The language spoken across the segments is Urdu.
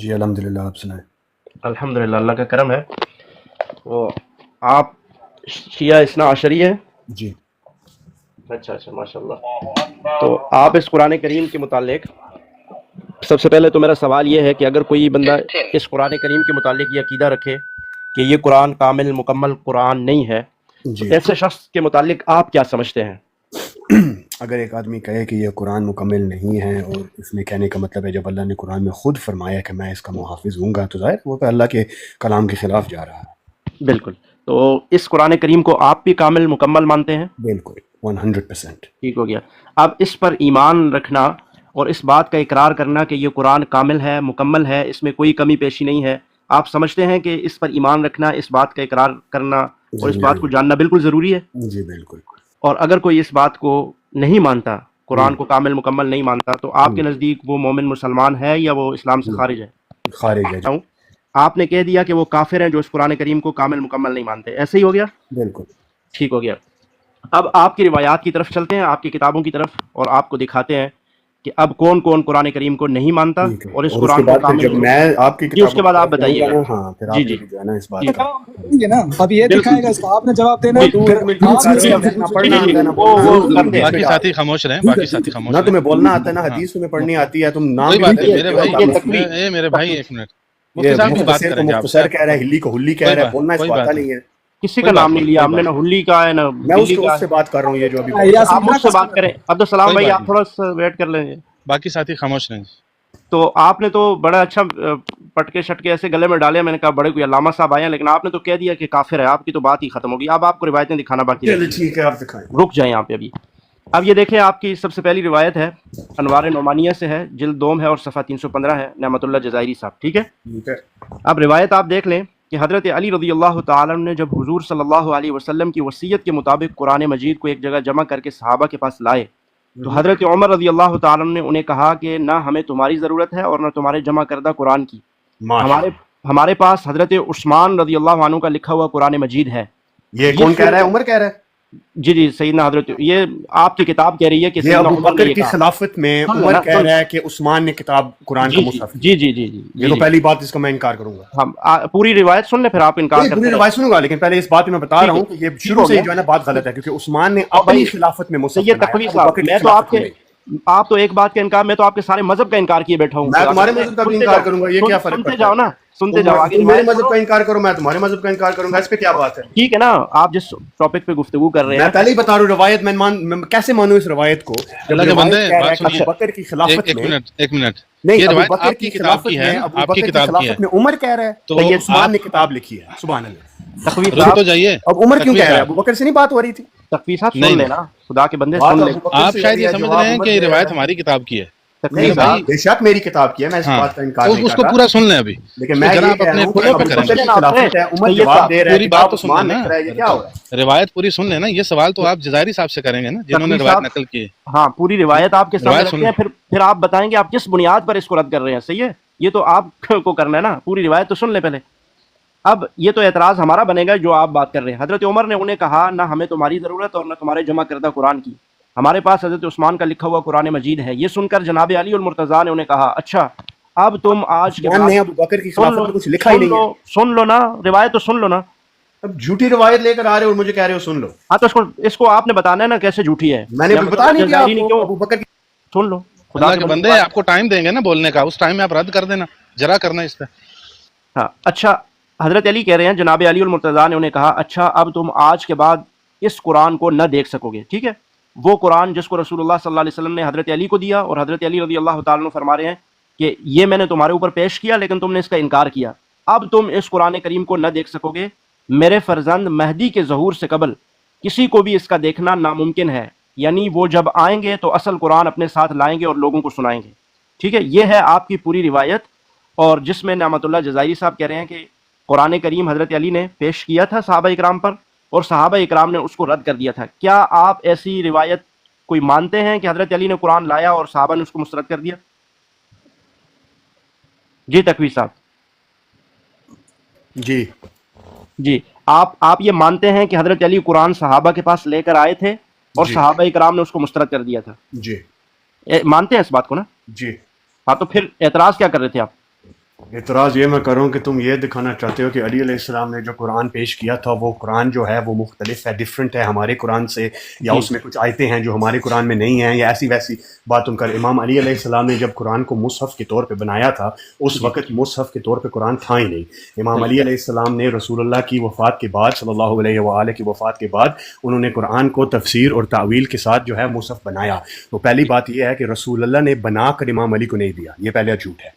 جی الحمدللہ، آپ سنائیں۔ الحمدللہ، اللہ کا کرم ہے۔ وہ آپ شیعہ اثنا عشری ہیں؟ جی اچھا اچھا، ماشاء اللہ۔ تو آپ اس قرآن کریم کے متعلق، سب سے پہلے تو میرا سوال یہ ہے کہ اگر کوئی بندہ اس قرآن کریم کے متعلق یہ عقیدہ رکھے کہ یہ قرآن کامل مکمل قرآن نہیں ہے، تو جی ایسے شخص کے متعلق آپ کیا سمجھتے ہیں؟ اگر ایک آدمی کہے کہ یہ قرآن مکمل نہیں ہے، اور اس میں کہنے کا مطلب ہے جب اللہ نے قرآن میں خود فرمایا کہ میں اس کا محافظ ہوں گا، تو ظاہر وہ تو اللہ کے کلام کے خلاف جا رہا ہے۔ بالکل۔ تو اس قرآن کریم کو آپ بھی کامل مکمل مانتے ہیں؟ بالکل 100%۔ ٹھیک ہو گیا۔ اب اس پر ایمان رکھنا اور اس بات کا اقرار کرنا کہ یہ قرآن کامل ہے، مکمل ہے، اس میں کوئی کمی پیشی نہیں ہے، آپ سمجھتے ہیں کہ اس پر ایمان رکھنا، اس بات کا اقرار کرنا اور اس بات کو جاننا بالکل ضروری ہے؟ جی بالکل۔ اور اگر کوئی اس بات کو نہیں مانتا، قرآن کو کامل مکمل نہیں مانتا، تو آپ کے نزدیک وہ مومن مسلمان ہے یا وہ اسلام سے خارج ہے؟ خارج ہے۔ آپ نے کہہ دیا کہ وہ کافر ہیں جو اس قرآن کریم کو کامل مکمل نہیں مانتے، ایسے ہی ہو گیا؟ بالکل ٹھیک ہو گیا۔ اب آپ کی روایات کی طرف چلتے ہیں، آپ کی کتابوں کی طرف، اور آپ کو دکھاتے ہیں کہ اب کون کون قرآن کریم کو نہیں مانتا اور اس قرآن کو کامل۔ جب میں آپ کی جی اس کے بعد آپ بتائیے گا۔ ہاں پھر جی آپ جی جو ہے نا اس بات جی نا اب یہ دکھائے گا، اس کا آپ نے جواب دینا ہے۔ باقی ساتھی خاموش رہیں، باقی ساتھی خاموش نہ رہیں۔ تمہیں بولنا آتا ہے، نہ حدیث تمہیں پڑھنی آتی ہے، تم نام کوئی بات نہیں میرے بھائی، میرے بھائی ایک منٹ، مفتی صاحب کی بات کریں گے آپ۔ مختصر کہہ رہا ہے، ہلی کو ہلی کہہ رہا ہے، بولنا اس کو آتا نہیں ہے۔ کسی کا نام نہیں لیا ہم نے، نہ ہلی کا ہے نہ میں اس دلی کو کا اس سے ہے۔ بات کر رہا ہوں، یہ جو ابھی آپ مجھ سے بات کریں۔ عبدالسلام بھائی آپ تھوڑا سا ویٹ کر لیں۔ باقی ساتھی خاموش رہیں۔ تو آپ نے تو بڑا اچھا پٹکے شٹکے ایسے گلے میں ڈالے، میں نے کہا بڑے کوئی علامہ صاحب آئے ہیں، لیکن آپ نے تو کہہ دیا کہ کافر ہے، آپ کی تو بات ہی ختم ہوگی۔ اب آپ کو روایتیں دکھانا باقی ہے۔ ٹھیک ہے، آپ دکھائیں۔ رک جائیں آپ ابھی۔ اب یہ دیکھیں، آپ کی سب سے پہلی روایت ہے، انوار نعمانیہ سے ہے، جلد دوم ہے اور صفحہ 315 ہے، نعمت اللہ جزائری صاحب، ٹھیک ہے؟ اب روایت آپ دیکھ لیں کہ حضرت علی رضی اللہ تعالیٰ نے جب حضور صلی اللہ علیہ وسلم کی وصیت کے مطابق قرآن مجید کو ایک جگہ جمع کر کے صحابہ کے پاس لائے، تو حضرت عمر رضی اللہ تعالیٰ نے انہیں کہا کہ نہ ہمیں تمہاری ضرورت ہے اور نہ تمہارے جمع کردہ قرآن کی، ہمارے پاس حضرت عثمان رضی اللہ عنہ کا لکھا ہوا قرآن مجید ہے۔ یہ کون کہہ رہا ہے؟ عمر کہہ رہا ہے؟ جی جی سیدنا حضرت، یہ آپ کی کتاب کہہ رہی ہے کہ یہ ابو بکر کی خلافت میں عمر کہہ رہا ہے کہ عثمان نے کتاب قرآن کا مصحف۔ جی جی جی جی، یہ تو پہلی بات، اس کا میں انکار کروں گا۔ ہم پوری روایت سن لیں پھر آپ انکار کرتے ہیں۔ پوری روایت سنوں گا، لیکن پہلے اس بات میں بتا رہا ہوں کہ یہ شروع سے جو ہے نا بات غلط ہے، کیونکہ عثمان نے اپنی خلافت میں مصحف یہ تقوی صاحب، میں تو آپ تو ایک بات کا انکار، میں تو آپ کے سارے مذہب کا انکار کیے بیٹھا ہوں۔ میں تمہارے مذہب کا بھی انکار کروں گا، یہ کیا فرق سنتے جاؤ نا، سنتے جاؤ آگے۔ میرے مذہب کا انکار کرو، میں تمہارے مذہب کا انکار کروں گا، اس پہ کیا بات ہے؟ ٹھیک ہے نا، آپ جس ٹاپک پہ گفتگو کر رہے ہیں، میں پہلے ہی بتا رہا ہوں روایت میں کیسے مانوں اس روایت کو؟ اللہ کے بندے بات سنیے، ابو بکر کی خلافت میں، ایک منٹ، نہیں یہ ابو روایت بکر آپ کی کی کتاب خلافت کی میں، ہے، ابو آپ بکر کی کی کتاب کی ہے، خلافت میں عمر کہہ رہا ہے تو کہ عثمان نے کتاب لکھی ہے۔ سبحان اللہ۔ تقوی رک تو جائیے، اب عمر کیوں کہہ رہا ہے؟ ابو بکر سے نہیں بات ہو رہی تھی؟ تقوی صاحب سن لینا، خدا کے بندے سن لیں۔ آپ شاید یہ سمجھ رہے ہیں کہ یہ روایت ہماری کتاب کی ہے۔ نہیں بے شک میری کتاب کی ہے، میں اس بات کا انکار نہیں کر رہا، اس کو پورا سن لیں ابھی، لیکن میں یہ کہہ رہا ہوں کہ ابو بکر کی خلافت ہے، عمر جواب دے رہا ہے، پوری بات تو سن عثمان لیں لکھ رہا ہے، یہ کیا ہو رہا ہے؟ نا، روایت پوری سن لینا۔ یہ سوال تو آپ جزائری صاحب سے کریں گے نا، جنہوں نے روایت نقل کی ہے۔ ہاں پوری روایت آپ کے سامنے رکھتے ہیں، پھر آپ بتائیں گے آپ کس بنیاد پر اس کو رد کر رہے ہیں، صحیح ہے؟ یہ تو آپ کو کرنا ہے نا، پوری روایت تو سن لیں پہلے۔ اب یہ تو اعتراض ہمارا بنے گا جو آپ بات کر رہے ہیں۔ حضرت عمر نے انہیں کہا نہ ہمیں تمہاری ضرورت اور نہ تمہارے جمع کردہ قرآن کی، ہمارے پاس حضرت عثمان کا لکھا ہوا قرآن مجید ہے۔ یہ سن کر جناب علی المرتضیٰ نے انہیں کہا اچھا اب تم آج کے بعد ابو بکر کی خلافت میں کچھ لکھا ہی نہیں ہے، سن لو نا، روایت تو سن لو نا۔ اب جھوٹی روایت لے کر آ رہے ہو اور مجھے کہہ رہے ہو سن لو۔ ہاں تو اس کو آپ نے بتانا ہے نا کیسے جھوٹی ہے۔ میں نے بتا نہیں دیا ابو بکر کی، سن لو، خدا کے بندے آپ کو ٹائم دیں گے نا بولنے کا، اس ٹائم میں آپ رد کر دینا، جرا کرنا اس پہ۔ ہاں اچھا، حضرت علی کہہ رہے ہیں جناب علی المرتضیٰ نے انہیں کہا اچھا اب تم آج کے بعد اس قرآن کو نہ دیکھ سکو گے، ٹھیک ہے؟ وہ قرآن جس کو رسول اللہ صلی اللہ علیہ وسلم نے حضرت علی کو دیا، اور حضرت علی رضی اللہ تعالیٰ عنہ فرما رہے ہیں کہ یہ میں نے تمہارے اوپر پیش کیا لیکن تم نے اس کا انکار کیا، اب تم اس قرآن کریم کو نہ دیکھ سکو گے، میرے فرزند مہدی کے ظہور سے قبل کسی کو بھی اس کا دیکھنا ناممکن ہے، یعنی وہ جب آئیں گے تو اصل قرآن اپنے ساتھ لائیں گے اور لوگوں کو سنائیں گے، ٹھیک ہے؟ یہ ہے آپ کی پوری روایت، اور جس میں نعمت اللہ جزائری صاحب کہہ رہے ہیں کہ قرآن کریم حضرت علی نے پیش کیا تھا صحابہ اکرام پر اور صحابہ اکرام نے اس کو رد کر دیا تھا۔ کیا آپ ایسی روایت کوئی مانتے ہیں کہ حضرت علی نے قرآن لایا اور صحابہ نے اس کو مسترد کر دیا؟ جی تقوی صاحب جی آپ یہ مانتے ہیں کہ حضرت علی قرآن صحابہ کے پاس لے کر آئے تھے اور صحابہ اکرام نے اس کو مسترد کر دیا تھا؟ جی مانتے ہیں اس بات کو نا؟ جی ہاں تو پھر اعتراض کیا کر رہے تھے آپ؟ اعتراض یہ میں کروں کہ تم یہ دکھانا چاہتے ہو کہ علی علیہ السلام نے جو قرآن پیش کیا تھا وہ قرآن جو ہے وہ مختلف ہے، ڈیفرنٹ ہے ہمارے قرآن سے، یا اس میں کچھ آیتیں ہیں جو ہمارے قرآن میں نہیں ہیں، یا ایسی ویسی بات تم کر۔ امام علی علیہ السلام نے جب قرآن کو مصحف کے طور پہ بنایا تھا اس وقت مصحف کے طور پہ قرآن تھا ہی نہیں۔ امام علی علیہ السلام نے رسول اللہ کی وفات کے بعد، صلی اللہ علیہ وآلہ کی وفات کے بعد، انہوں نے قرآن کو تفسیر اور تعویل کے ساتھ جو ہے مصحف بنایا۔ تو پہلی بات یہ ہے کہ رسول اللہ نے بنا کر امام علی کو نہیں دیا، یہ پہلا جھوٹ ہے۔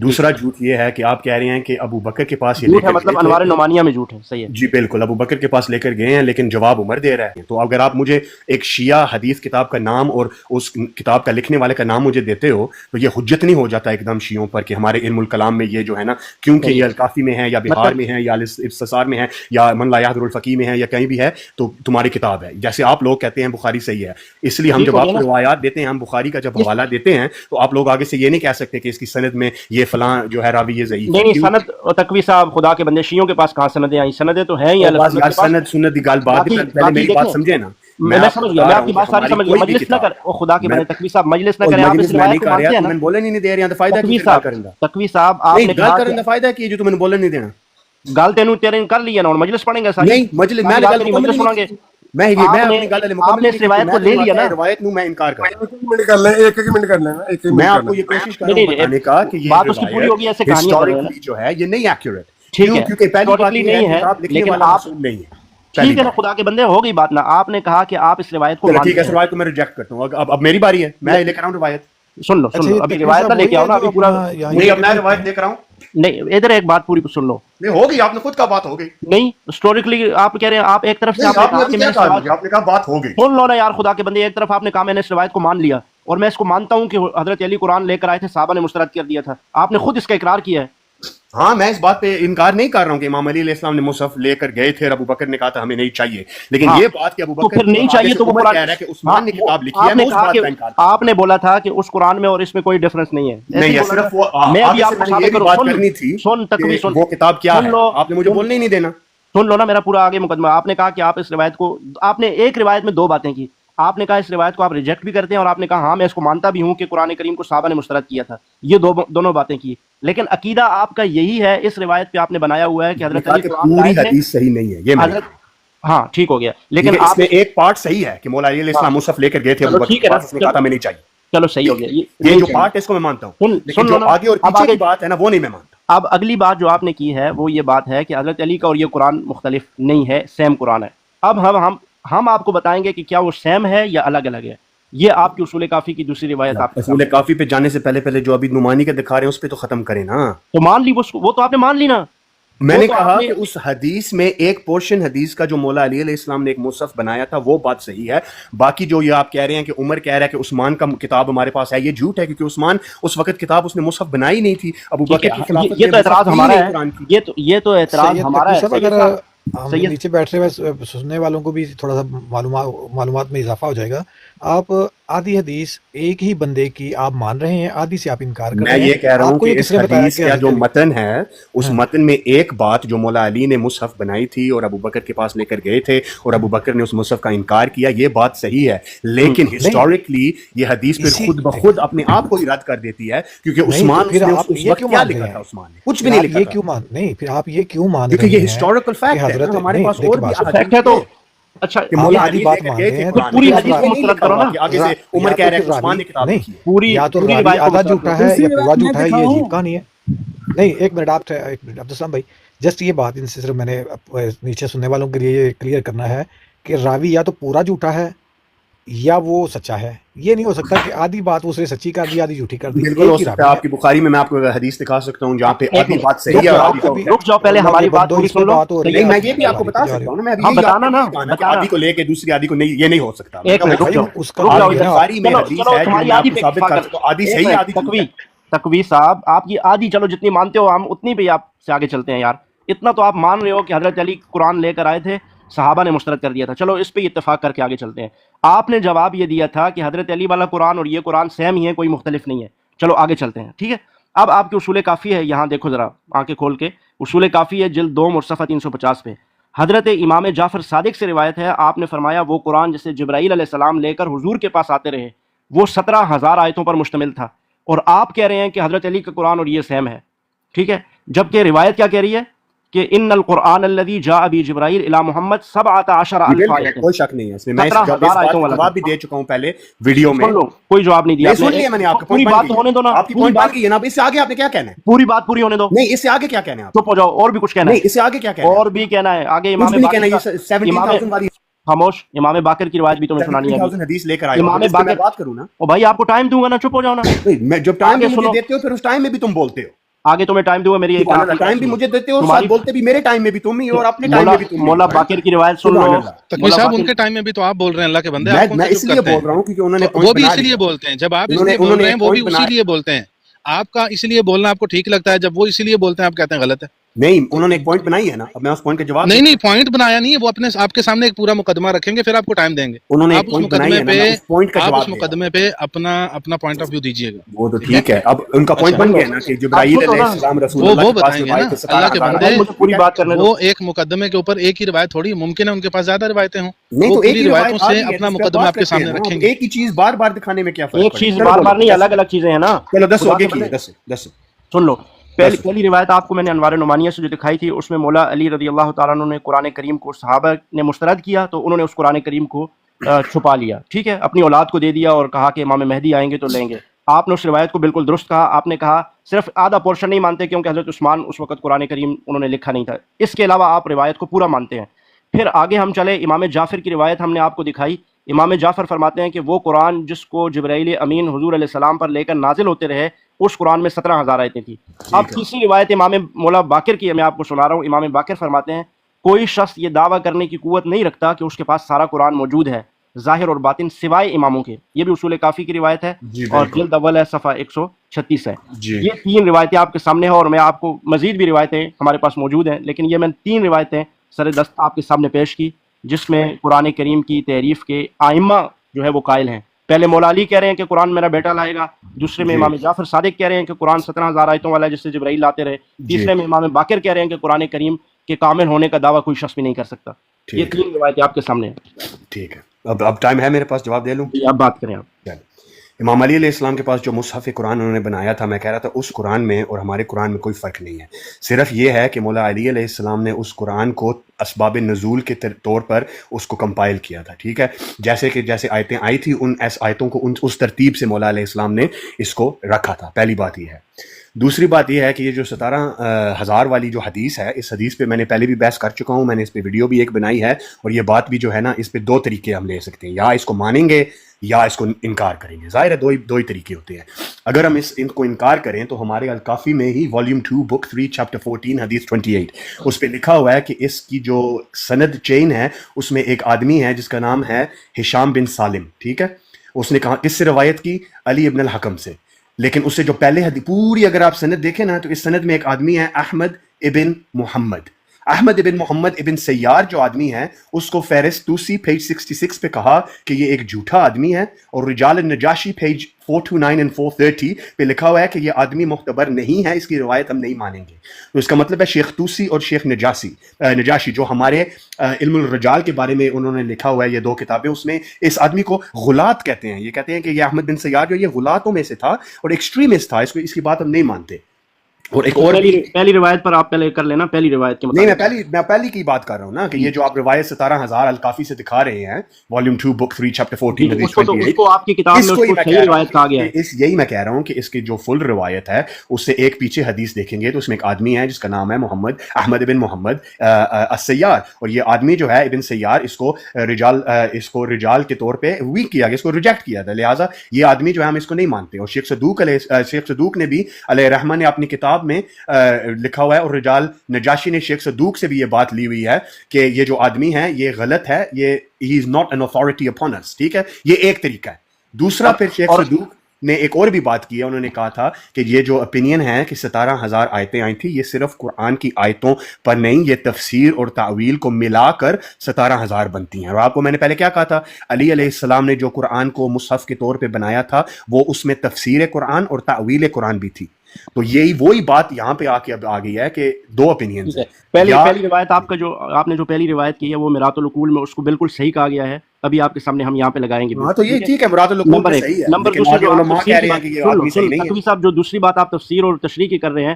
دوسرا جھوٹ یہ ہے کہ آپ کہہ رہے ہیں کہ ابو بکر کے پاس یہ لے جھوٹ ہے، کر مطلب گئے تھے۔ انوار نعمانیہ میں جھوٹ ہے، صحیح ہے جی بالکل، ابو بکر کے پاس لے کر گئے ہیں، لیکن جواب عمر دے رہا ہے۔ تو اگر آپ مجھے ایک شیعہ حدیث کتاب کا نام اور اس کتاب کا لکھنے والے کا نام مجھے دیتے ہو تو یہ حجت نہیں ہو جاتا ایک دم شیعوں پر کہ ہمارے علم الکلام میں یہ جو ہے نا، کیونکہ یہ الکافی میں ہے یا بہار میں ہے یا استثار میں ہے یا من لا یحضر الفقیہ میں ہے یا کہیں بھی ہے تو تمہاری کتاب ہے۔ جیسے آپ لوگ کہتے ہیں بخاری صحیح ہے، اس لیے ہم جب آپ کو روایات دیتے ہیں، ہم بخاری کا جب حوالہ دیتے ہیں تو آپ لوگ آگے سے یہ نہیں کہہ سکتے کہ اس کی سند میں یہ فلاں جو ہے راوی یہ ضعیف ہے۔ نہیں سند تقوی صاحب، خدا کے بندے، شیعوں کے پاس کہاں سندیں آئیں؟ سندیں تو ہیں ہی یار سند سنت دی گل بات پہلے میری بات سمجھے نا، میں سمجھ گیا، میں آپ کی بات ساری سمجھ گیا۔ مجلس نہ کر او خدا کے بندے، تقوی صاحب مجلس نہ کریں، آپ اس روایت کو مانتے ہیں نا؟ میں بولنے نہیں دے رہا ہوں، فائدہ تقوی کی صاحب، کرن دا، تقوی صاحب آپ نے گل کرن دا فائدہ کی جو تم نے بولنے نہیں دینا۔ گل تینوں تیرے کر لی ہے نا، اور مجلس پڑھیں گے ساری؟ نہیں مجلس میں گل مجلس سنیں گے۔ میں اپنی گل آپ نے اس روایت کو لے لیا نا، روایت نو میں انکار کر رہا ہوں۔ منٹ کر لیں، ایک منٹ کر لینا، ایک میں آپ کو یہ کوشش کر رہا ہوں بتانے کا کہ یہ بات اس کی پوری ہوگی، ایسے کہانیاں کر رہے ہیں ہسٹوریکلی جو ہے یہ نہیں ایکوریٹ، ٹھیک ہے، کیونکہ پہلی بات نہیں یہ ہے ہے، کہ آپ لکھنے لیکن والا آپ معصوم نہیں ہے۔ ٹھیک ہے نا، خدا کے بندے ہو گئی بات نا، آپ نے کہا کہ آپ اس روایت کو ٹھیک مانتے ہے، اس ہیں۔ روایت کو میں ریجیکٹ کرتا ہوں۔ اب میری باری ہے، میں لے کر آؤں روایت۔ سن لو ابھی روایت نہ لے کے آؤ نا، ابھی پورا نہیں، اب میں روایت لے کر آؤں۔ نہیں، ادھر ایک بات پوری سن لو۔ نہیں ہو گئی، آپ نے خود کا بات ہو گئی۔ نہیں ہسٹوریکلی آپ کہہ رہے ہیں، آپ ایک طرف سے آپ نے کہا بات ہو گئی۔ سن لو نا یار، خدا کے بندے، ایک طرف آپ نے کہا میں نے اس روایت کو مان لیا، اور میں اس کو مانتا ہوں کہ حضرت علی قرآن لے کر آئے تھے، صحابہ نے مسترد کر دیا تھا، آپ نے خود اس کا اقرار کیا ہے۔ ہاں میں اس بات پہ انکار نہیں کر رہا ہوں کہ امام علی علیہ السلام نے مصحف لے کر گئے تھے اور ابو بکر نے کہا تھا ہمیں نہیں چاہیے، لیکن یہ بات کہ ابو بکر پھر نہیں چاہیے تو وہ عمر کہہ رہا ہے کہ عثمان نے کتاب لکھی ہے، میں اس بات کا انکار کرتا ہوں۔ آپ نے بولا تھا کہ اس قرآن میں اور اس میں کوئی ڈفرنس نہیں ہے، نہیں ہے، صرف وہ میں ابھی آپ کو یہ بات کرنی تھی سن تقوی کہ وہ کتاب کیا ہے، آپ نے مجھے بولنے ہی نہیں دینا۔ سن لو نا میرا پورا آگے مقدمہ۔ آپ نے کہا کہ آپ اس روایت کو، آپ نے ایک روایت میں دو باتیں کی، آپ نے کہا اس روایت کو آپ ریجیکٹ بھی کرتے ہیں، اور آپ نے کہا ہاں میں اس کو مانتا بھی ہوں کہ قرآن کریم کو صحابہ نے مسترد کیا تھا، یہ دونوں باتیں کی، لیکن عقیدہ آپ کا یہی ہے، اس روایت پہ آپ نے بنایا ہوا ہے کہ حضرت علی قرآن پوری حدیث صحیح نہیں ہے، یہ ہاں ٹھیک ہو گیا، لیکن اس میں ایک پارٹ صحیح ہے کہ مولا علی علیہ السلام مصحف لے کر گئے تھے ابو بکر کے پاس، اس نے کہا تھا ہمیں نہیں چاہیے، چلو صحیح ہو گیا، یہ جو پارٹ ہے اس کو میں مانتا ہوں، لیکن جو آگے اور پیچھے کی بات ہے نا وہ نہیں میں مانتا۔ اب اگلی بات جو آپ نے کی ہے وہ یہ بات ہے کہ حضرت علی کا اور یہ قرآن مختلف نہیں ہے، سیم قرآن ہے۔ اب ہم آپ کو بتائیں گے کہ کیا وہ سیم ہے یا الگ الگ ہے، یہ آپ کی اصول کافی کی دوسری روایت۔ آپ اصول کافی پہ جانے سے پہلے جو ابھی نعمانی کا دکھا رہے ہیں اس پہ تو ختم کریں نا۔ تو مان لی، وہ تو آپ نے مان لی نا۔ میں نے کہا کہ اس حدیث میں ایک پورشن حدیث کا جو مولا علی علیہ السلام نے ایک مصحف بنایا تھا وہ بات صحیح ہے، باقی جو یہ آپ کہہ رہے ہیں کہ عمر کہہ رہا ہے کہ عثمان کا کتاب ہمارے پاس ہے، یہ جھوٹ ہے، کیونکہ عثمان اس وقت کتاب اس نے مصحف بنائی نہیں تھی۔ ابو بکر کی خلافت یہ تو اعتراض ہمارا ہے، یہ تو اعتراض ہمارا ہے۔ اگر ہم نیچے بیٹھ رہے ہیں سننے والوں کو بھی تھوڑا سا معلومات میں اضافہ ہو جائے گا۔ آپ آدھی حدیث ایک ہی بندے کی آپ مان رہے ہیں، آدھی سے آپ انکار کر رہے ہیں۔ میں یہ کہہ رہا ہوں کہ اس حدیث کا جو متن ہے اس متن میں ایک بات جو مولا علی نے مصحف بنائی تھی اور ابو بکر کے پاس لے کر گئے تھے اور ابو بکر نے اس مصحف کا انکار کیا، یہ بات صحیح ہے، لیکن ہسٹوریکلی یہ حدیث پھر خود بخود اپنے آپ کو ہی رد کر دیتی ہے، کیونکہ عثمان نے اس وقت کیا لکھا تھا، عثمان نے کچھ بھی نہیں لکھا تھا۔ نہیں پھر آپ یہ کیوں مان رہے ہیں؟ کیونکہ یہ ہسٹوریکل فیکٹ ہے، ہمارے پاس اور بھی فیکٹ ہے۔ تو اچھا مولا علی بات مانتے ہیں، پوری حدیث کو مسترد کرو نا، آگے سے عمر کہہ رہا ہے کہ عثمان نے کتاب لکھی ہے، پوری یا تو راوی آدھا جھوٹا ہے یا پورا جھوٹا ہے، یہ عجیب کہانی ہے۔ نہیں ایک منٹ عبدالسلام بھائی، جسٹ یہ بات ان سے صرف میں نے نیچے سننے والوں کے لیے کلیئر کرنا ہے کہ راوی یا تو پورا جھوٹا ہے یا وہ سچا ہے، یہ نہیں ہو سکتا کہ آدھی بات اس نے سچی کر دی آدھی جھوٹی کر دی۔ بالکل ہو سکتا ہے، آپ کی بخاری میں آپ کو حدیث دکھا سکتا ہوں جہاں پہ آدھی بات صحیح ہے اور آدھی غلط ہے۔ رک جاؤ پہلے ہماری بات پوری سن لو۔ نہیں میں یہ بھی آپ کو بتا سکتا ہوں نا، میں ابھی بتانا نا، کہ آدھی کو لے کے دوسری آدھی کو نہیں، یہ نہیں ہو سکتا۔ ایک منٹ رک جاؤ، بخاری میں حدیث ہے جو میں آپ کو ثابت کر سکتا ہوں، آدھی صحیح ہے آدھی غلط ہے۔ تقوی صاحب آپ کی آدھی چلو جتنی مانتے ہو ہم اتنی پہ آپ سے آگے چلتے ہیں یار۔ اتنا تو آپ مان رہے ہو کہ حضرت علی قرآن لے کر آئے تھے، صحابہ نے مسترد کر دیا تھا، چلو اس پہ اتفاق کر کے آگے چلتے ہیں۔ آپ نے جواب یہ دیا تھا کہ حضرت علی والا قرآن اور یہ قرآن سیم ہی ہے، کوئی مختلف نہیں ہے، چلو آگے چلتے ہیں، ٹھیک ہے۔ اب آپ کے اصول کافی ہے، یہاں دیکھو ذرا آنکھیں کھول کے، اصول کافی ہے جلد 2 اور صفحہ 350 پہ حضرت امام جعفر صادق سے روایت ہے، آپ نے فرمایا وہ قرآن جسے جبرائیل علیہ السلام لے کر حضور کے پاس آتے رہے وہ 17,000 آیتوں پر مشتمل تھا، اور آپ کہہ رہے ہیں کہ حضرت علی کا قرآن اور یہ سیم ہے۔ ٹھیک ہے، جبکہ روایت کیا کہہ رہی ہے کہ ان القرآن الذی جاء بہ جبرائیل الی محمد 17 آیت، کوئی شک نہیں ہے اس میں، میں اس 17,000 آیتوں والا جواب بھی دے چکا ہوں پہلے ویڈیو میں. سن لو، کوئی جواب نہیں دیا نہیں سن لیا میں نے، آپ کا پوری پوائنٹ بات تو ہونے دو نا، آپ کی پوائنٹ بن گئی ہے نا. اب اس سے آگے آپ نے کیا کہنا ہے؟ پوری بات پوری ہونے دو. نہیں اس سے آگے کیا کہنا ہے آپ؟ چپ ہو جاؤ، اور بھی کچھ کہنا نہیں ہے، اس سے آگے کیا کہنا ہے؟ اور بھی کہنا ہے آگے. کچھ بھی نہیں کہنا. یہ 17,000 والی خاموش، امام باقر کی روایت بھی تمہیں سنانی ہے. 17,000 حدیث لے کر آئے ہو، امام اس پہ میں باقر، بات کروں نا. او بھائی آپ کو ٹائم دوں گا نا، چپ ہو جاؤ نا. میں جب ٹائم آگے مجھے سنو، دیتے ہو پھر اس ٹائم میں بھی تم بولتے ہو. آگے تمہیں ٹائم دوں گا، میری ایک ٹائم بھی مجھے دیتے ہو، ساتھ بولتے بھی میرے ٹائم میں بھی تم ہی اور اپنے ٹائم میں بھی تم ہی. مولا باقر کی روایت سن لو. تقوی صاحب ان کے ٹائم میں بھی تو آپ بول رہے ہیں اللہ کے بندے، آپ کون میں سے اس چپ لیے کرتے بول رہا ہوں کیونکہ انہوں نے ہیں؟ وہ بھی اسی لیے بولتے ہیں، جب آپ اس لیے بول رہے ہیں وہ بھی اسی لیے بولتے ہیں. آپ کا اس لیے بولنا آپ کو ٹھیک لگتا ہے، جب وہ اسی لیے بولتے ہیں آپ کہتے ہیں غلط ہے. نہیں انہوں نے ایک پوائنٹ بنائی ہے نا، اب میں اس پوائنٹ کا جواب نہیں پوائنٹ بنایا نہیں ہے، وہ اپنے آپ کے سامنے ایک پورا مقدمہ رکھیں گے، پھر آپ کو ٹائم دیں گے. انہوں نے آپ ایک پوائنٹ بنائی ہے نا، میں اس پوائنٹ کا آپ جواب اس مقدمے پہ اپنا پوائنٹ آف ویو دیجیے گا. وہ تو ٹھیک ہے. اب ان کا پوائنٹ بن گیا نا کہ جبرائیل علیہ السلام رسول اللہ وہ کے پاس بتائیں گے نا روایت 17,000 اللہ کے بندے، مجھے پوری بات کرنے دو. وہ ایک مقدمے کے اوپر ایک ہی روایت تھوڑی ممکن ہے ان کے پاس زیادہ روایتیں ہوں، نہیں وہ تو ایک پوری ہی روایتوں روایت سے اپنا مقدمہ آپ کے سامنے رکھیں گے. ایک ہی چیز بار بار دکھانے میں کیا فرق ایک چیز بار بار نہیں، الگ الگ چیزیں ہیں نا. چلو 10 ہو گئے کی 10 سن لو. پہلی روایت آپ کو میں نے انوار نعمانیہ سے جو دکھائی تھی، اس میں مولا علی رضی اللہ تعالیٰ عنہ نے قرآن کریم کو صحابہ نے مسترد کیا، تو انہوں نے اس قرآن کریم کو چھپا لیا، ٹھیک ہے، اپنی اولاد کو دے دیا اور کہا کہ امام مہدی آئیں گے تو لیں گے. آپ نے اس روایت کو بالکل درست کہا. آپ نے کہا صرف آدھا پورشن نہیں مانتے کیونکہ حضرت عثمان اس وقت قرآن کریم انہوں نے لکھا نہیں تھا. اس کے علاوہ آپ روایت کو پورا مانتے ہیں. پھر آگے ہم چلے، امام جعفر کی روایت ہم نے آپ کو دکھائی. امام جعفر فرماتے ہیں کہ وہ قرآن جس کو جبرائیل امین حضور علیہ السلام پر لے کر نازل ہوتے رہے، اس قرآن میں 17,000 آیتیں تھیں. اب تیسری روایت امام مولا باقر کی میں آپ کو سنا رہا ہوں. امام باقر فرماتے ہیں کوئی شخص یہ دعویٰ کرنے کی قوت نہیں رکھتا کہ اس کے پاس سارا قرآن موجود ہے، ظاہر اور باطن، سوائے اماموں کے. یہ بھی اصول کافی کی روایت ہے اور جلد اول ہے، صفحہ 136 ہے. یہ 3 روایتیں آپ کے سامنے ہیں، اور میں آپ کو مزید بھی روایتیں ہمارے پاس موجود ہیں، لیکن یہ میں 3 روایتیں سر دست آپ کے سامنے پیش کی جس میں قرآن کریم کی تعریف کے آئمہ جو ہے وہ قائل ہیں. پہلے مولا علی کہہ رہے ہیں کہ قرآن میرا بیٹا لائے گا، دوسرے میں امام جعفر صادق کہہ رہے ہیں کہ قرآن 17,000 آیتوں والا ہے جس سے جبرائیل لاتے رہے، تیسرے میں امام باقر کہہ رہے ہیں کہ قرآن کریم کے کامل ہونے کا دعویٰ کوئی شخص بھی نہیں کر سکتا. یہ 3 روایتیں آپ کے سامنے ہیں. ٹھیک ہے. اب ٹائم ہے میرے پاس، جواب دے لوں؟ اب بات کریں آپ. امام علی علیہ السلام کے پاس جو مصحف قرآن انہوں نے بنایا تھا، میں کہہ رہا تھا اس قرآن میں اور ہمارے قرآن میں کوئی فرق نہیں ہے. صرف یہ ہے کہ مولا علی علیہ السلام نے اس قرآن کو اسباب نزول کے طور پر اس کو کمپائل کیا تھا، ٹھیک ہے، جیسے آیتیں آئی تھی ان آیتوں کو اس ترتیب سے مولا علیہ السلام نے اس کو رکھا تھا. پہلی بات یہ ہے. دوسری بات یہ ہے کہ یہ جو 17,000 والی جو حدیث ہے، اس حدیث پہ میں نے پہلے بھی بحث کر چکا ہوں، میں نے اس پہ ویڈیو بھی ایک بنائی ہے، اور یہ بات بھی جو ہے نا، اس پہ 2 طریقے ہم لے سکتے ہیں، یا اس کو مانیں گے یا اس کو انکار کریں گے. ظاہر ہے دو ہی طریقے ہوتے ہیں. اگر ہم ان کو انکار کریں تو ہمارے الکافی میں ہی والیوم 2 بک 3 چیپٹر 14 حدیث 28 اس پہ لکھا ہوا ہے کہ اس کی جو سند چین ہے اس میں ایک آدمی ہے جس کا نام ہے ہشام بن سالم، ٹھیک ہے. اس نے کہا کس سے روایت کی؟ علی ابن الحکم سے. لیکن اس سے جو پہلے حدیث پوری اگر آپ سند دیکھیں نا، تو اس سند میں ایک آدمی ہے احمد ابن محمد ابن سیار. جو آدمی ہے اس کو فہرست توسی پیج 66 پہ کہا کہ یہ ایک جھوٹا آدمی ہے، اور رجال النجاشی پیج 429 and 430 پہ لکھا ہوا ہے کہ یہ آدمی معتبر نہیں ہے، اس کی روایت ہم نہیں مانیں گے. تو اس کا مطلب ہے شیخ توسی اور شیخ نجاشی جو ہمارے علم الرجال کے بارے میں انہوں نے لکھا ہوا ہے یہ 2 کتابیں، اس میں اس آدمی کو غلات کہتے ہیں. یہ کہتے ہیں کہ یہ احمد بن سیار جو یہ غلاتوں میں سے تھا اور ایکسٹریمسٹ تھا، اس کی بات ہم نہیں مانتے. اور ایک اور پہلی روایت پر آپ پہلے کر لینا. پہلی روایت کے مطابق نہیں، میں پہلی کی بات کر رہا ہوں نا، کہ یہ جو آپ روایت 17,000 الکافی سے دکھا رہے ہیں، والیوم 2 بک 3 چیپٹر 14 حدیث 28، اس کو آپ کی کتاب میں اس کو صحیح روایت کہا گیا ہے. یہی میں کہہ رہا ہوں کہ اس کی جو فل روایت ہے اس سے ایک پیچھے حدیث دیکھیں گے تو اس میں ایک آدمی ہے جس کا نام ہے احمد ابن محمد السیار، اور یہ آدمی جو ہے ابن سیار اس کو رجال کے طور پہ ویک کیا گیا، اس کو ریجیکٹ کیا تھا. لہٰذا یہ آدمی جو ہے ہم اس کو نہیں مانتے. اور شیخ صدوق نے بھی علیہ رحمہ نے اپنی کتاب میں لکھا ہوا ہے، اور رجال نجاشی نے شیخ صدوق سے بھی یہ بات لی ہوئی ہے کہ یہ جو آدمی ہے یہ غلط ہے، یہ ہی is not an authority upon us, ٹھیک ہے. یہ ایک طریقہ ہے. دوسرا پھر شیخ صدوق نے ایک اور بھی بات کی ہے، انہوں نے کہا تھا کہ یہ جو اوپینین ہے کہ 17,000 آیتیں آئی تھیں، یہ صرف قرآن کی آیتوں پر نہیں، یہ تفسیر اور تعویل کو ملا کر 17,000 بنتی ہیں. اور آپ کو میں نے پہلے کیا کہا تھا، علی علیہ السلام نے جو قرآن کو مصحف کے طور پہ بنایا تھا وہ اس میں تفسیر قرآن اور تعویل قرآن بھی تھی. تو یہی وہی بات یہاں پہ آ گئی ہے کہ 2 اوپینینز ہیں. پہلی روایت آپ نے جو پہلی روایت کی ہے وہ میرات العقول میں اس کو بالکل صحیح کہا گیا ہے. ابھی آپ کے سامنے ہم یہاں پہ لگائیں گے. ہاں تو یہ ٹھیک ہے، مراد العقول میں صحیح ہے. نمبر دوسری جو آپ تفسیر کی کر رہے ہیں،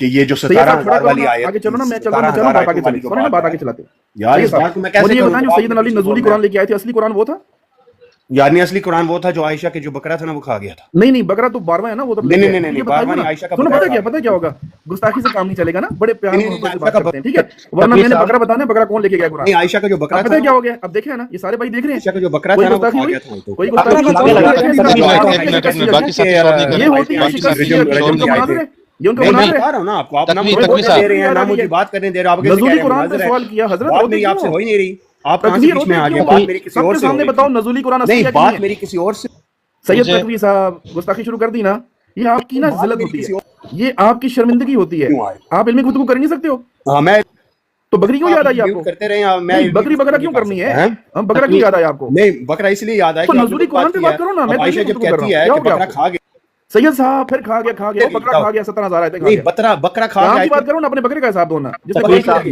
کہ یہ جو سید صاحب 17,000 والی آیت آگے چلو نا، میں چل رہا ہوں، بات آگے چلے، سنیں نا بات آگے چلاتے ہیں یار اس بات کو میں کیسے مجھے یہ کروں؟ بتائیں جو سیدنا علی نزولی قرآن لے کے آئے تھے، اصلی قرآن وہ تھا؟ یار نہیں، اصلی قرآن وہ تھا جو عائشہ کے جو بکرا تھا نا وہ کھا گیا تھا. نہیں نہیں، بکرا تو 12واں ہے نا، وہ تو نہیں 12واں عائشہ کا سنو، پتہ کیا ہوگا، گستاخی سے کام نہیں چلے گا نا، بڑے پیار محبت سے بات کرتے ہیں، ٹھیک ہے؟ ورنہ میں نے بکرا بتانا ہے، بکرا کون لے کے گیا قرآن؟ نہیں عائشہ کا جو بکرا پتہ کیا ہو گیا، اب دیکھیں نا، یہ سارے بھائی دیکھ رہے ہیں، عائشہ کا جو بکرا کوئی تھا نا وہ گستاخی کھا ہوئی، گیا تھا. کوئی گستاخی باقی ساتھی اور نہیں یہ ہوتی ہے شکست، ان کا مناظر ہے، یہ ان کا میں مناظر ہے. بتا رہا ہوں نا آپ کو، آپ نہ تکویر مجھے صاحب دے رہے ہیں نہ مجھے بات کرنے دے رہے. آپ نزولی قرآن پہ سوال کیا حضرت، بات میری آپ سے ہو ہی نہیں رہی، آپ کہاں سے بیچ میں آ گئے؟ بات میری کسی اور سے ہو رہی بتاؤ نزولی قرآن نہیں، بات میری کسی اور سے. سید تقوی صاحب گستاخی شروع کر دی نا، یہ آپ کی نا ذلت ہوتی ہے، یہ آپ کی شرمندگی ہوتی ہے، آپ علمی گفتگو کر نہیں سکتے ہو. ہاں میں تو بکری کیوں یاد آئی آپ کو؟ کرتے رہے، میں بکری بکرا کیوں کرنی ہے؟ بکرا کیوں یاد آیا آپ کو؟ نہیں بکرا اس لیے یاد آیا تو نزولی قرآن پہ بات کرو نا، میں عائشہ جب کہتی ہے کہ بکرا کھا گیا، سید صاحب پھر کھا گیا بکرا کھا گیا 17,000 آئے تھے، نہیں بکرا کھا آپ گیا. کی بات کرو نا، اپنے بکرے کا حساب دو نا، جس تقوی نے صاحب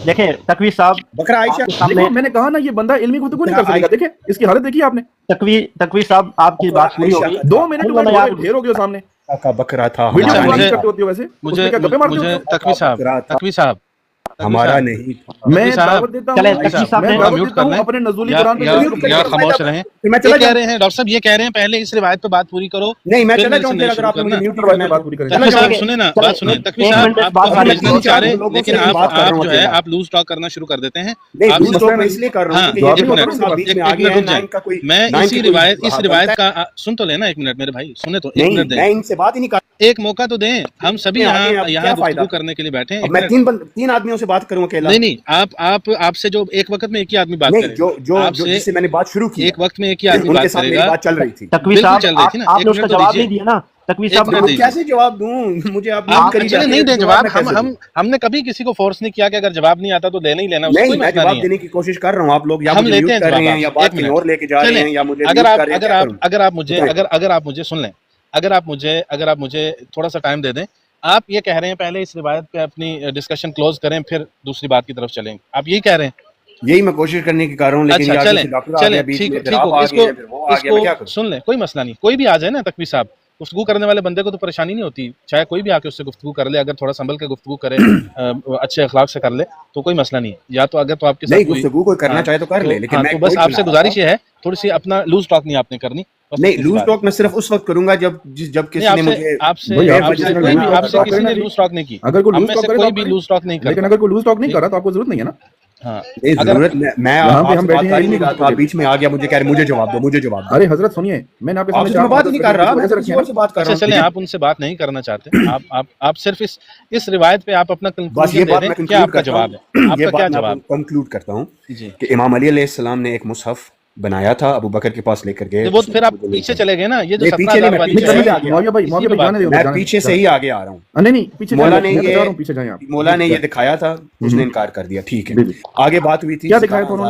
دیکھیں، تقوی صاحب بکرا عائشہ دیکھو میں نے کہا نا، یہ بندہ علمی گفتگو نہیں کر سکے گا. دیکھیں اس کی حالت دیکھی آپ نے. تقوی صاحب آپ کی بات پوری ہوگی. 2 منٹ میں ڈھیر ہو گیا سامنے. کا بکرا تھا ویڈیو اچھا، کال مجھے- کرتے ہوتے ہو ویسے، مجھے اس پہ کیا گپے مارتے مجھے ہوتے تقوی صاحب ہمارا نہیں. میں دعوت دیتا ہوں، چلیں تقوی صاحب میں نے دعوت میوٹ دیتا کر ہوں لیں، اپنے نزولی یا قرآن پہ خاموش رہیں. میں یہ چلا کہہ جاؤں. رہے ہیں ڈاکٹر صاحب، یہ کہہ رہے ہیں پہلے اس روایت پہ بات پوری کرو. نہیں میں پھر چلا میرے سے جاؤں، نہیں پھر اگر شروع آپ نے مجھے کرنا. میوٹ کرنا بات پوری کریں. چلو تقوی صاحب صاحب سنیں نا، چلیں، بات سنیں. تقوی ایک صاحب منٹ آپ بات کو کرنے بھیجنا دیں. نہیں چاہ رہے، لوگوں سے لیکن بات کر رہا ہوں آپ جو ہے اکیلا. آپ لوز ٹاک کرنا شروع کر دیتے ہیں. نہیں آپ لوز کو- ٹاک میں اس لیے کر رہا ہاں، ہوں کہ یہ ایک جو منٹ، ڈاکٹر صاحب بیچ میں ایک آ منٹ گئے ہیں رک نا، جائیں. ان کا کوئی میں نہ ان اسی کی کوئی روایت کا سن تو لینا. ایک منٹ میرے بھائی، سنے تو ایک منٹ نہیں دیں. میں ان سے بات ہی نہیں کر ایک موقع تو دیں. ہم سبھی آگے اب یہاں کیا فائدہ؟ گفتگو کرنے کے لیے بیٹھے ہیں. اب ایک میں منٹ. 3 آدمیوں سے بات کروں اکیلا؟ نہیں آپ سے جو ایک وقت میں ایک ہی آدمی بات نہیں، کرے جو آپ سے جس سے میں نے بات شروع کی ایک وقت میں ایک ہی آدمی ان کے بات ساتھ کرے میری گا. بات چل رہی تھی. تقوی بالکل صاحب چل رہی تھی نا. آپ ایک نے اس کا منٹ تو جواب دیجیے. نہیں دیا نا. تقوی ایک صاحب منٹ وہ دیجیے. کیسے جواب دوں؟ مجھے آپ آپ کریے چلے جاتے نہیں ہیں، دیں جواب. میں کیسے دوں؟ ہم نے کبھی کسی کو فورس نہیں کیا کہ اگر جواب نہیں آتا تو لینا ہی لینا. اس سے نہیں کوئی میں مسئلہ جواب نہیں ہے. دینے کی کوشش کر رہا ہوں، آپ لوگ یا ہم مجھے لیتے میوٹ ہیں کر رہے ہیں یا جواب. بات ایک کہیں منٹ اور لے کے جا رہے ہیں یا مجھے میوٹ کر رہے ہیں. کیا کروں؟ اگر آپ مجھے تھوڑا سا ٹائم دے دیں. آپ یہ کہہ رہے ہیں پہلے اس روایت پہ اپنی ڈسکشن کلوز کریں، پھر دوسری بات کی طرف چلیں گے. آپ یہی کہہ رہے ہیں؟ یہی میں کوشش کرنے کی کر رہا ہوں، لیکن اچھا یا چلیں کسی ڈاکٹر آ گیا بیچ ٹھیک میں، ہے، پھر ٹھیک آپ ہو. آ اس گئے، پھر وہ آ گیا، میں کیا کو کروں؟ سن لیں، کوئی مسئلہ نہیں. کوئی بھی آ جائے نا تقوی صاحب، گفتگو کرنے والے بندے کو تو پریشانی نہیں ہوتی. چاہے کوئی بھی آ کے اس سے گفتگو کر لے، اگر تھوڑا سنبھل کے گفتگو کرے، اچھے اخلاق سے کر لے تو کوئی مسئلہ نہیں ہے. یا تو اگر تو آپ کے ساتھ نہیں گفتگو کوئی کرنا چاہے تو کر لے، لیکن میں تو بس آپ سے گزارش یہ ہے تھوڑی سی اپنا لوز ٹاک نہیں آپ نے کرنی. نہیں لوز ٹاک میں صرف اس وقت کروں گا جب کسی نے مجھے آپ سے کسی نے لوز ٹاک نہیں کی. اگر کوئی ہم لوز میں ٹاک سے کرے کوئی تو بھی لوز ٹاک نہیں لیکن کرتا. اگر کوئی لوز ٹاک نہیں کر رہا تو آپ کو ضرورت نہیں ہے نا. ہاں ضرورت میں یہاں پہ آپ ہم سے بات بیٹھے کر ہی ہیں، نہیں رہا تھا، بیچ میں آ گیا، مجھے کہہ رہے مجھے جواب دو. ارے حضرت سنیے، میں نے آپ کے آپ سامنے سے میں بات نہیں کر رہا، میں وجہ کسی اور سے بات کر رہا اچھا ہوں. چلیں، آپ ان سے بات نہیں کرنا چاہتے. آپ صرف اس روایت پہ آپ اپنا بس یہ کنکلوژن دے بات دیں. میں کیا کنکلوڈ آپ کا کرتا جواب ہوں، ہے؟ آپ یہ کا کیا بات میں جواب؟ کنکلوڈ کرتا ہوں جی. کہ امام علی علیہ السلام نے ایک مصحف بنایا تھا، ابو بکر کے پاس لے کر گئے. وہ پھر آپ پیچھے چلے گئے نا. یہ جو نہیں، پیچھے نہیں، 17,000 میں والی پیچھے ہے، سے آگے معاویہ بھائی جانے دیں، میں پیچھے سے ہی آگے آ رہا ہوں. نہیں پیچھے مولا جائیں آپ. نے یہ دکھایا تھا، اس نے انکار کر دیا. ٹھیک ہے، آگے بات ہوئی تھی کیا دکھایا تھا انہوں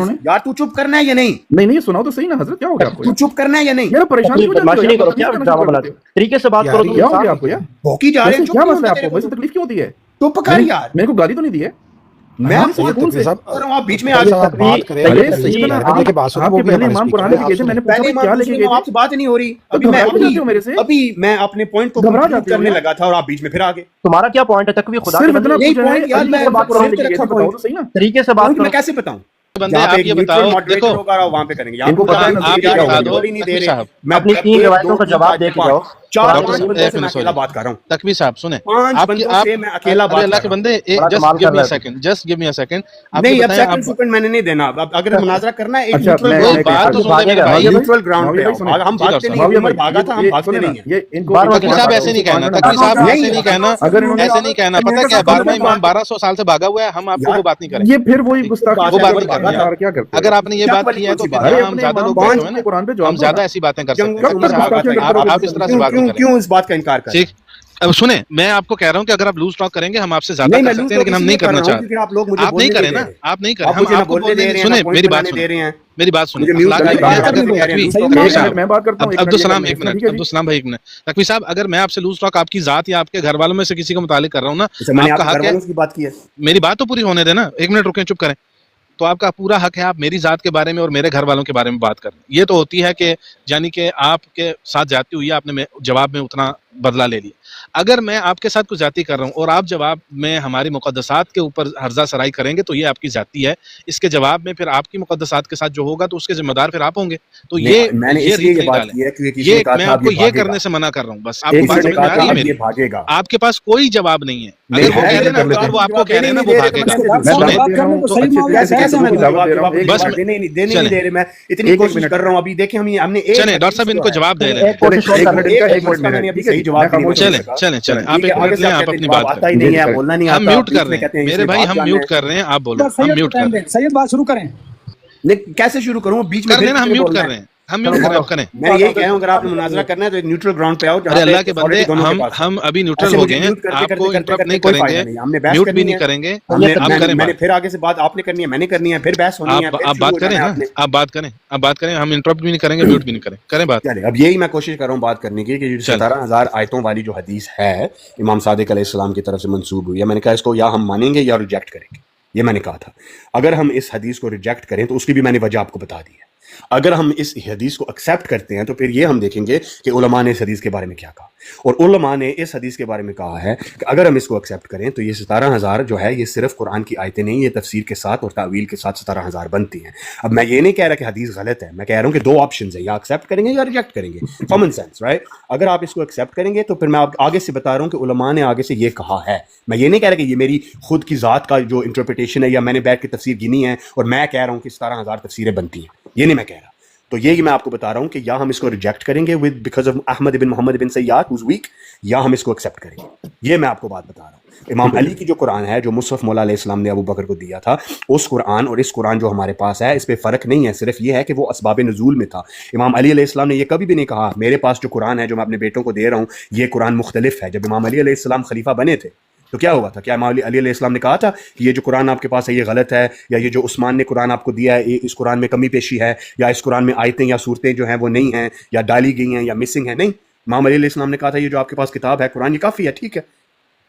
نے؟ یار تو چپ کرنا ہے یا نہیں؟ نہیں سناؤ تو صحیح نا حضرت، کیا ہو گیا آپ کو؟ تو چپ کرنا ہے یا نہیں؟ یار پریشان کیوں بدماشی نہیں کرو، کیا جاتے ڈرامہ بناتے ہو؟ طریقے سے بات کرو. کیا ہو گیا آپ کو یار؟ بھوکی جا رہے ہیں، کیا مسئلہ ہے آپ کو؟ ویسے تکلیف کیوں ہوتی ہے؟ چپ کر یار. میرے کو گالی تو نہیں دی ہے؟ میں آپ کو کون سے کر رہا ہوں، آپ بیچ میں آ گئے. بات کریں، آپ وہ کے بھی پہلے ہمارے امام speaker قرآن ہیں. لے کے گئے تھے، میں نے پوچھا پہلے کیا لے کے گئے آپ سے بات نہیں ہو رہی. ابھی میں اپنے پوائنٹ کو کرنے لگا تھا اور آپ بیچ میں پھر آ گئے. تمہارا کیا پوائنٹ ہے تقوی؟ خدا صرف کے اتنا بندے، پوچھا ہے، یار میں بات کرو بتاؤ تو صحیح نا. طریقے سے بات میں کرو. کیسے بتاؤں؟ بندے آپ یہ بتاؤ. دیکھو وہاں پہ کریں گے. ان کو پتہ ہے نا، آپ یہ بتا دو تقوی صاحب. اپنی 3 روایتوں کا جواب دے کے جاؤ. 4-5 بندوں سے میں اکیلا بات کر رہا ہوں. تقوی صاحب سنیں، 5 بندوں سے میں اکیلا بات اللہ کر کے رہا ہوں. بندے، just give me a second. نہیں اب سیکنڈ میں نے نہیں دینا. اب اگر مناظرہ کرنا ہے ایک اچھا، نیوٹرل میں بات تو سنیں میرے بھائی. نیوٹرل گراؤنڈ پہ آؤ. ہم بھاگتے نہیں، عمر بھاگا تھا، ہم بھاگتے نہیں ہیں. تقوی صاحب ایسے نہیں کہنا، تقوی صاحب ایسے نہیں کہنا، ایسے نہیں کہنا. پتہ کیا، 12واں امام 1200 سال سے بھاگا ہوا ہے. ہم آپ کو وہ بات نہیں کریں. یہ پھر وہی گستاخی وہ بات نہیں کرنی ہے. کیا کرتے ہیں؟ اگر آپ نے یہ بات کی ہے تو پھر ارے ہم اپنے زیادہ لوگ امام بیٹھے ہوئے ہیں قرآن پہ نا، جواب ہم دو زیادہ نا. ایسی باتیں کر سکتے کب ہیں. تک گستاخیاں کرتے رہو گے؟ آپ اس طرح سے بات نہیں کریں. کیوں اس بات کا انکار کریں؟ ٹھیک. اب سنیں، میں آپ کو کہہ رہا ہوں کہ اگر آپ لوز ٹاک کریں گے ہم آپ سے زیادہ کر سکتے ہیں، لیکن ہم نہیں کرنا چاہتے. آپ لوگ مجھے آپ نہیں کریں نا، آپ نہیں کریں. ہم آپ کو بولنے دیں. سنیں میری بات سنیں، میری بات سنیں. میں بات کرتا ہوں. عبدالسلام ایک منٹ، عبدالسلام بھائی ایک منٹ. تقوی صاحب اگر میں آپ سے لوز ٹاک آپ کی ذات یا آپ کے گھر والوں میں سے کسی کو متعلق کر رہا ہوں نا، آپ کا حق ہے. میری بات تو پوری ہونے دینا. ایک منٹ رکیں، چپ کریں. تو آپ کا پورا حق ہے آپ میری ذات کے بارے میں اور میرے گھر والوں کے بارے میں بات کریں. یہ تو ہوتی ہے کہ یعنی کہ آپ کے ساتھ جاتی ہوئی آپ نے جواب میں اتنا بدلہ لے لیا. اگر میں آپ کے ساتھ کچھ ذاتی کر رہا ہوں اور آپ جواب میں ہماری مقدسات کے اوپر ہرزہ سرائی کریں گے تو یہ آپ کی ذاتی ہے. اس کے جواب میں پھر آپ کی مقدسات کے ساتھ جو ہوگا تو اس کے ذمہ دار پھر آپ ہوں گے. تو یہ میں نے اس لیے یہ بات کی ہے کہ یہ میں آپ کو یہ کرنے سے منع کر رہا ہوں. بس آپ کو بات سمجھ میں آ رہی ہے میری؟ آپ کے پاس کوئی جواب نہیں ہے. اگر وہ کہہ رہے ہیں نا، وہ آپ کو کہہ رہے ہیں نا، وہ بھاگے گا. میں اتنی کوشش کر رہا ہوں. ابھی دیکھیں ہم نے چلیں ڈاکٹر صاحب ان کو جواب دے رہے ہیں. چلیں آپ ایک منٹ لیں، آپ اپنی بات کریں. ہم میوٹ کر رہے ہیں میرے بھائی، ہم میوٹ کر رہے ہیں. آپ بولو. ہم میوٹ کر رہے ہیں. سید بات شروع کریں. کیسے شروع کروں؟ بیچ میں کر دینا. ہم میوٹ کر رہے ہیں. ہم میوٹ کر رہے ہیں. آپ کریں. میں یہی کہہ رہا ہوں اگر آپ نے مناظرہ کرنا ہے تو ایک نیوٹرل گراؤنڈ پہ آؤ. ارے اللہ کے بندے، ہم ابھی نیوٹرل ہو گئے ہیں. آپ کو انٹرپٹ نہیں کریں گے، میوٹ بھی نہیں کریں گے. آپ کریں. میں نے پھر آگے سے بات آپ نے کرنی ہے، میں نے کرنی ہے، پھر بحث ہونی ہے. آپ بات کریں نا، آپ بات کریں. آپ بات کریں. ہم انٹرپٹ بھی نہیں کریں گے، میوٹ بھی نہیں کریں. کریں بات. اب یہی میں کوشش کر رہا ہوں بات کرنے کی کہ 17,000 آیتوں والی جو حدیث ہے امام صادق علیہ السلام کی طرف سے منسوب ہوئی ہے. میں نے کہا اس کو یا ہم مانیں گے یا ریجیکٹ کریں گے. یہ میں نے کہا تھا. اگر ہم اس حدیث کو ریجیکٹ کریں تو اس کی بھی میں نے وجہ آپ کو بتا دی ہے. اگر ہم اس حدیث کو ایکسیپٹ کرتے ہیں تو پھر یہ ہم دیکھیں گے کہ علماء نے اس حدیث کے بارے میں کیا کہا. اور علماء نے اس حدیث کے بارے میں کہا ہے کہ اگر ہم اس کو ایکسیپٹ کریں تو یہ 17,000 جو ہے یہ صرف قرآن کی آیتیں نہیں، یہ تفسیر کے ساتھ اور تعویل کے ساتھ 17,000 بنتی ہیں. اب میں یہ نہیں کہہ رہا کہ حدیث غلط ہے، میں کہہ رہا ہوں کہ دو آپشنز ہیں، یا ایکسیپٹ کریں گے یا ریجیکٹ کریں گے. Common sense right. اگر آپ اس کو ایکسیپٹ کریں گے تو پھر میں آپ آگے سے بتا رہا ہوں کہ علماء نے آگے سے یہ کہا ہے. میں یہ نہیں کہہ رہا کہ یہ میری خود کی ذات کا جو انٹرپریٹیشن ہے یا میں نے بیٹھ کے تفسیر گنی ہے اور میں کہہ رہا ہوں کہ 17,000 تفسیریں بنتی ہیں. یہ نہیں میں کہہ رہا. تو یہ میں آپ کو بتا رہا ہوں کہ یا ہم اس کو ریجیکٹ کریں گے because of Ahmad bin Muhammad bin Siyad whose weak, یا ہم اس کو ایکسیپٹ کریں گے. یہ میں آپ کو بات بتا رہا ہوں. امام علی کی جو قرآن ہے جو مصحف مولا علیہ السلام نے ابو بکر کو دیا تھا، اس قرآن اور اس قرآن جو ہمارے پاس ہے اس پہ فرق نہیں ہے. صرف یہ ہے کہ وہ اسباب نزول میں تھا. امام علی علیہ السلام نے یہ کبھی بھی نہیں کہا میرے پاس جو قرآن ہے جو میں اپنے بیٹوں کو دے رہا ہوں یہ قرآن مختلف ہے. جب امام علی علیہ السلام خلیفہ بنے تھے تو کیا ہوا تھا؟ کیا امام علی علیہ السلام نے کہا تھا کہ یہ جو قرآن آپ کے پاس ہے یہ غلط ہے، یا یہ جو عثمان نے قرآن آپ کو دیا ہے اس قرآن میں کمی پیشی ہے، یا اس قرآن میں آیتیں یا صورتیں جو ہیں وہ نہیں ہیں یا ڈالی گئی ہیں یا مسنگ ہیں؟ نہیں. امام علی علیہ السلام نے کہا تھا یہ جو آپ کے پاس کتاب ہے قرآن یہ کافی ہے، ٹھیک ہے.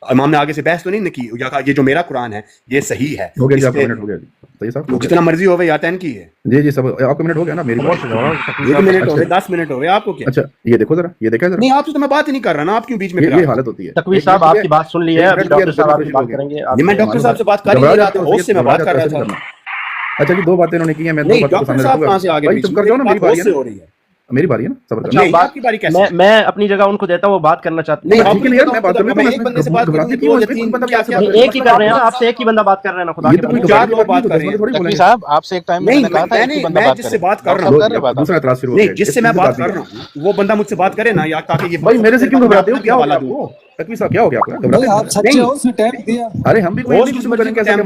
امام نے آگے سے بحث تو نہیں کی یا کہا یہ جو میرا قرآن ہے یہ صحیح ہے. ہو گیا جی، آپ کا منٹ ہو گیا جی. صحیح صاحب، جتنا مرضی ہوئے یا 10 کی ہے. جی جی سب آپ کا منٹ ہو گیا نا. میری بات منٹ ہو گئے، 10 منٹ ہو گئے. آپ کو کیا؟ اچھا یہ دیکھو ذرا، یہ دیکھا ذرا. نہیں آپ سے تو میں بات ہی نہیں کر رہا نا، آپ کیوں بیچ میں؟ یہ حالت ہوتی ہے. تقوی صاحب آپ کی بات سن لی ہے، ابھی ڈاکٹر صاحب آپ کی بات کریں گے. میں ڈاکٹر صاحب سے بات کر رہا تھا، ہوش سے میں بات کر رہا تھا. اچھا جی، دو باتیں انہوں نے کی ہیں. میں دو باتوں کو سامنے رکھوں گا. چپ کر جاؤ نا، میری باری ہے نا. میری باری ہے نا، صبر کرنا. نہیں آپ کی باری کیسے؟ میں اپنی جگہ ان کو دیتا ہوں، وہ بات کرنا چاہتے ہیں. نہیں ٹھیک ہے یار، میں بات کر رہا ہوں. ایک بندے سے بات کروں ایک ہی کر رہے ہیں نا، آپ سے ایک ہی بندہ بات کر رہے ہیں نا. خدا کے بندے چار لوگ بات کر رہے ہیں. تقوی صاحب آپ سے ایک ٹائم میں نے کہا تھا ایک ہی بندہ بات جس سے بات کر کرے. رہا ہوں دوسرا اعتراض شروع ہو نہیں گیا. جس سے میں بات کر رہا ہوں وہ بندہ مجھ سے بات کرے نا، یا تاکہ یہ بھائی میرے سے کیوں گھبراتے ہو؟ کیا ہو گیا آپ کو؟ تقوی صاحب کیا ہو گیا آپ کو؟ آپ سچے ہو، اس نے ٹائم دیا. ارے ہم بھی کوئی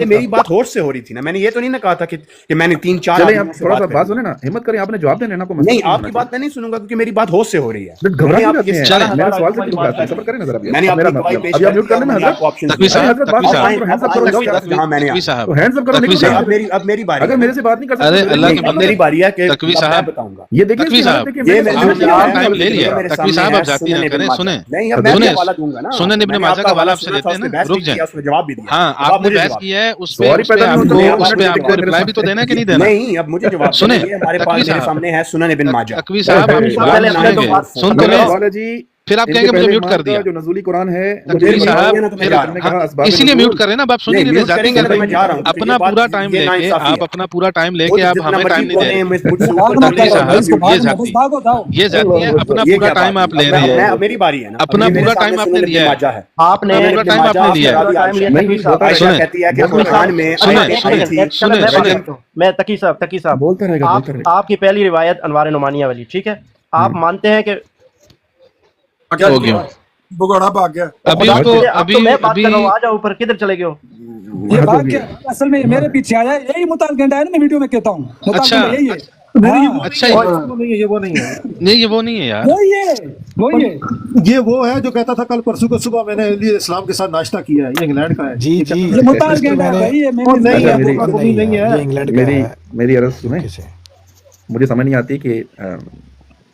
میری بات ہوش سے ہو رہی تھی نا. میں نے یہ تو نہیں نا کہا تھا کہ میں نے 3-4. چلیں آپ تھوڑا سا بات سنیں نا، ہمت کریں، آپ نے جواب دینا کو. نہیں آپ کی بات میں نہیں سنوں گا کیونکہ میری بات ہوش سے ہو رہی ہے. گھبرا کیوں جاتے ہیں؟ میرے سوال سے کیوں جاتے ہیں؟ صبر کریں نا ذرا. میں نے میرا مطلب ابھی آپ میوٹ کر لینا حضرت. تقوی صاحب اب میری باری. اگر میرے سے بات نہیں کر ارے اللہ کے سکتے بندے، میری باری ہے کہ تقوی صاحب بتاؤں گا. یہ دیکھیں تقوی صاحب ٹائم لے لیا. تقوی صاحب آپ جاتی نہ کریں. سنیں سنیں ابن ماجہ کا والا آپ سے لیتے ہیں نا. رک جائیں. جواب بھی دیا. ہاں آپ نے بحث کی ہے اس پہ آپ کو رپلائی بھی تو دینا کہ نہیں دینا. نہیں اب مجھے جواب سنیں. ہمارے پاس میرے سامنے ہے سنن ابن ماجہ. تقوی صاحب آپ کی بات نہیں سنیں گے. سن تو لیں، پھر آپ کہیں گے مجھے میوٹ کر دیا. جو نزولی قرآن ہے تقوی صاحب اسی لیے میوٹ کر رہے ہیں نا. اب آپ سن نہیں رہے. اپنا پورا ٹائم لے کے آپ اپنا پورا ٹائم لے کے آپ ہمیں ٹائم نہیں دے رہے. یہ جاتی ہے اپنا پورا ٹائم آپ لے رہے ہیں. میری باری ہے نا. اپنا پورا ٹائم آپ نے لیا ہے. آپ نے پورا ٹائم آپ نے لیا ہے. میں تقی صاحب بولتے رہے گا. آپ کی پہلی روایت انوار نعمانیہ والی، ٹھیک ہے، آپ مانتے ہیں کہ ہو گیا بگوڑا بھاگ گیا. ابھی اس کو ابھی میں بات کر رہا ہوں. آ جاؤ اوپر، کدھر چلے گئے ہو؟ یہ بات کیا اصل میں میرے پیچھے آیا، یہی متعلق گھنٹہ ہے نا، میں ویڈیو میں کہتا ہوں. اچھا یہی ہے. اچھا یہ وہ نہیں ہے. نہیں یہ وہ نہیں ہے یار. وہی ہے. یہ وہ ہے جو کہتا تھا کل پرسوں کو صبح میں نے علی اسلام کے ساتھ ناشتہ کیا ہے. یہ انگلینڈ کا ہے. جی جی یہ متعلق گھنٹہ ہے بھائی، یہ نہیں ہے. میری عرض سنیں، مجھے سمجھ نہیں آتی کہ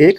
1,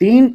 3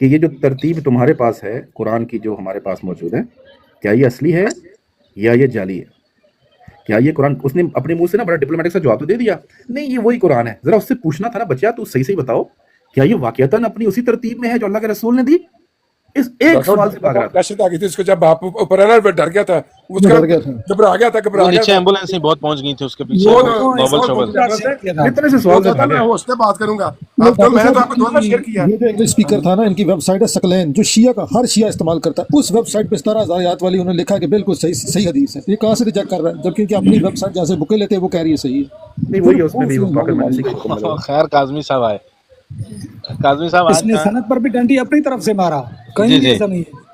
کہ یہ جو ترتیب تمہارے پاس ہے قرآن کی جو ہمارے پاس موجود ہے کیا یہ اصلی ہے یا یہ جعلی ہے؟ کیا یہ قرآن؟ اس نے اپنے منہ سے نا بڑا ڈپلومیٹک سا جواب تو دے دیا، نہیں یہ وہی قرآن ہے. ذرا اس سے پوچھنا تھا نا بچہ تو صحیح صحیح بتاؤ کیا یہ واقعتاً اپنی اسی ترتیب میں ہے جو اللہ کے رسول نے دی؟ اس ایک سوال سے بھاگ رہا تھا. دہشت آ گئی تھی اس کو جب باپ اوپر ہے نا ڈر گیا تھا، اس کا گھبرا گیا تھا نیچے ایمبولینس ہی بہت پہنچ گئی تھی اس کے پیچھے نوبل شوبل اتنے سے سوال تھا. میں اس سے بات کروں گا. اب تو میں تو آپ کو دونوں شیئر کیا. یہ جو انگلش اسپیکر تھا نا، ان کی ویب سائٹ ہے ثقلین، جو شیعہ کا ہر شیعہ استعمال کرتا ہے، اس ویب سائٹ پہ 17,000 آیات والی انہوں نے لکھا کہ بالکل صحیح حدیث ہے. یہ کہاں سے ریجیکٹ کر رہا ہے جبکہ اپنی ویب سائٹ جہاں سے بکے لیتے ہیں وہ کہہ رہی ہے صحیح ہے. نہیں وہی اس میں بھی خیر کاظمی صاحب آئے. کاظمی صاحب اس نے سند پر بھی ڈنڈی اپنی طرف سے مارا، کہیں بھی ایسا نہیں ہے.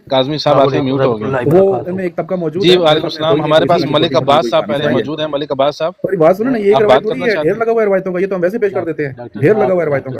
کاظمی صاحب آتے میوٹ ہو گئے. وہ ایک طبقہ موجود جی وعلیکم السلام. ہمارے پاس ملک عباس صاحب پہلے موجود ہیں. ملک عباس صاحب بات سنو نا، یہ ڈھیر لگا ہوا ہے روایتوں کا، یہ تو ہم ویسے پیش کر دیتے ہیں. ڈھیر لگا ہوا ہے روایتوں کا.